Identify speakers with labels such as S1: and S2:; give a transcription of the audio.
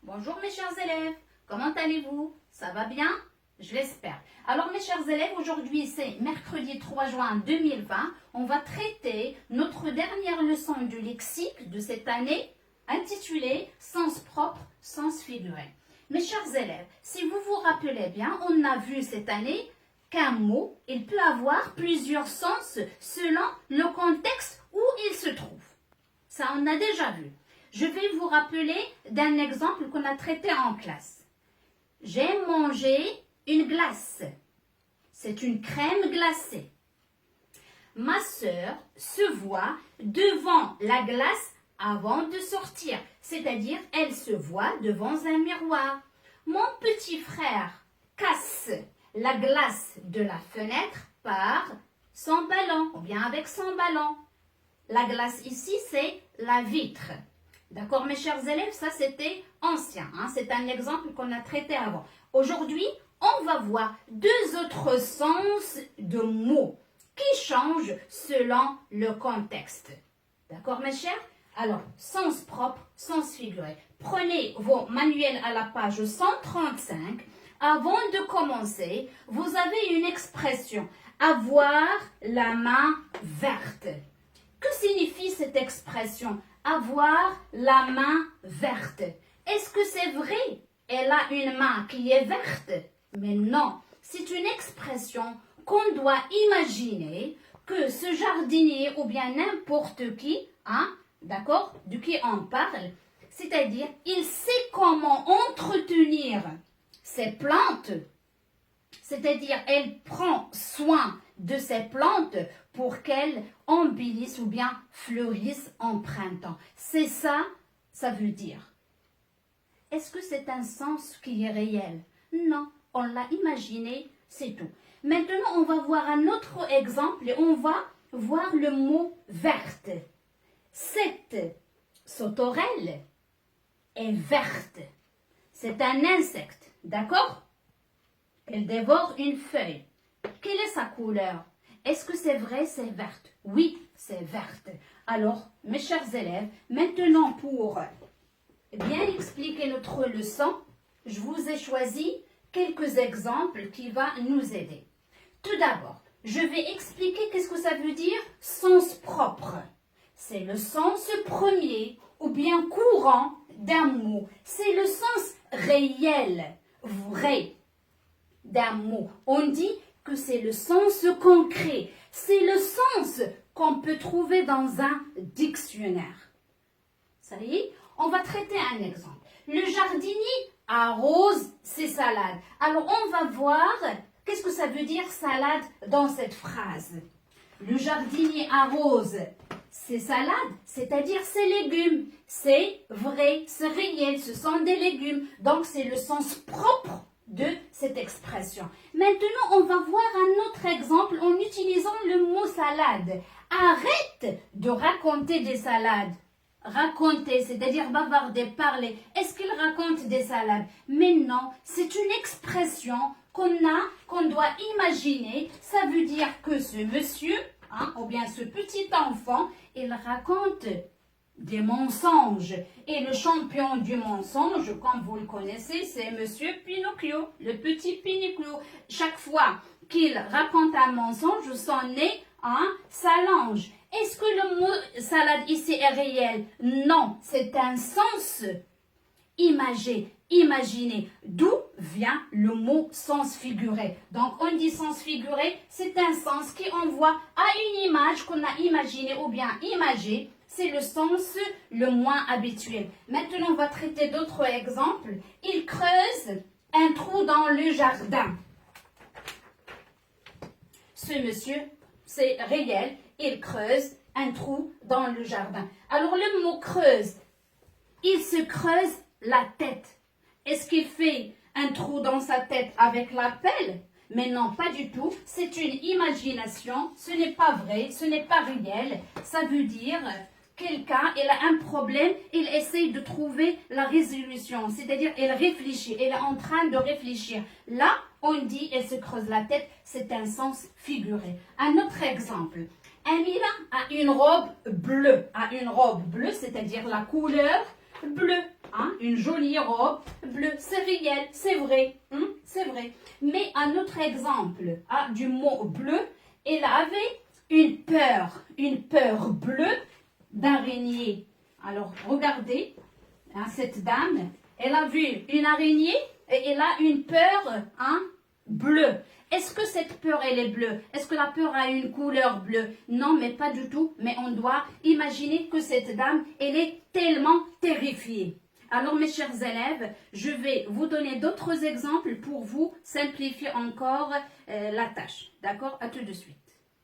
S1: Bonjour mes chers élèves, comment allez-vous? Ça va bien? Je l'espère. Alors mes chers élèves, aujourd'hui c'est mercredi 3 juin 2020. On va traiter notre dernière leçon du lexique de cette année intitulée Sens propre, sens figuré. Mes chers élèves, si vous vous rappelez bien, on a vu cette année qu'un mot, il peut avoir plusieurs sens selon le contexte où il se trouve. Ça, on a déjà vu. Je vais vous rappeler d'un exemple qu'on a traité en classe. J'ai mangé une glace. C'est une crème glacée. Ma sœur se voit devant la glace avant de sortir, c'est-à-dire elle se voit devant un miroir. Mon petit frère casse la glace de la fenêtre par son ballon, ou bien avec son ballon. La glace ici, c'est la vitre. D'accord, mes chers élèves, ça c'était ancien. C'est un exemple qu'on a traité avant. Aujourd'hui, on va voir deux autres sens de mots qui changent selon le contexte. D'accord, mes chers? Alors, sens propre, sens figuré. Prenez vos manuels à la page 135. Avant de commencer, vous avez une expression. Avoir la main verte. Que signifie cette expression? Avoir la main verte. Est-ce que c'est vrai? Elle a une main qui est verte? Mais non, c'est une expression qu'on doit imaginer que ce jardinier ou bien n'importe qui, d'accord, de qui on parle, c'est-à-dire il sait comment entretenir ses plantes, c'est-à-dire elle prend soin de ces plantes pour qu'elles embellissent ou bien fleurissent en printemps. C'est ça, ça veut dire. Est-ce que c'est un sens qui est réel? Non, on l'a imaginé, c'est tout. Maintenant, on va voir un autre exemple et on va voir le mot verte. Cette sauterelle est verte. C'est un insecte, d'accord? Elle dévore une feuille. Quelle est sa couleur? Est-ce que c'est vrai, c'est verte? Oui, c'est verte. Alors, mes chers élèves, maintenant pour bien expliquer notre leçon, je vous ai choisi quelques exemples qui vont nous aider. Tout d'abord, je vais expliquer qu'est-ce que ça veut dire sens propre. C'est le sens premier ou bien courant d'un mot. C'est le sens réel, vrai d'un mot. On dit que c'est le sens concret. C'est le sens qu'on peut trouver dans un dictionnaire. Ça y est, on va traiter un exemple. Le jardinier arrose ses salades. Alors, on va voir qu'est-ce que ça veut dire salade dans cette phrase. Le jardinier arrose ses salades, c'est-à-dire ses légumes. C'est vrai, c'est réel, ce sont des légumes. Donc, c'est le sens propre de cette expression. Maintenant, on va voir un autre exemple en utilisant le mot salade. Arrête de raconter des salades. Raconter, c'est-à-dire bavarder, parler. Est-ce qu'il raconte des salades? Mais non, c'est une expression qu'on doit imaginer. Ça veut dire que ce monsieur, ou bien ce petit enfant, il raconte des mensonges. Et le champion du mensonge, comme vous le connaissez, c'est Monsieur Pinocchio, le petit Pinocchio. Chaque fois qu'il raconte un mensonge, son nez s'allonge. Est-ce que le mot salade ici est réel? Non, c'est un sens imagé, imaginé. D'où vient le mot sens figuré? Donc, on dit sens figuré, c'est un sens qui envoie à une image qu'on a imaginée ou bien imagée. C'est le sens le moins habituel. Maintenant, on va traiter d'autres exemples. Il creuse un trou dans le jardin. Ce monsieur, c'est réel, il creuse un trou dans le jardin. Alors, le mot creuse, il se creuse la tête. Est-ce qu'il fait un trou dans sa tête avec la pelle? Mais non, pas du tout. C'est une imagination. Ce n'est pas vrai, ce n'est pas réel. Ça veut dire quelqu'un, il a un problème, il essaye de trouver la résolution. C'est-à-dire, il réfléchit, il est en train de réfléchir. Là, on dit, il se creuse la tête, c'est un sens figuré. Un autre exemple. Amira a une robe bleue. A une robe bleue, c'est-à-dire la couleur bleue. hein, une jolie robe bleue. C'est réel, c'est vrai, hein, c'est vrai. Mais un autre exemple hein, du mot bleu, elle avait une peur bleue d'araignée. Alors, regardez, hein, cette dame, elle a vu une araignée et elle a une peur hein, bleue. Est-ce que cette peur, elle est bleue? Est-ce que la peur a une couleur bleue? Non, mais pas du tout. Mais on doit imaginer que cette dame, elle est tellement terrifiée. Alors, mes chers élèves, je vais vous donner d'autres exemples pour vous simplifier encore la tâche. D'accord? À tout de suite.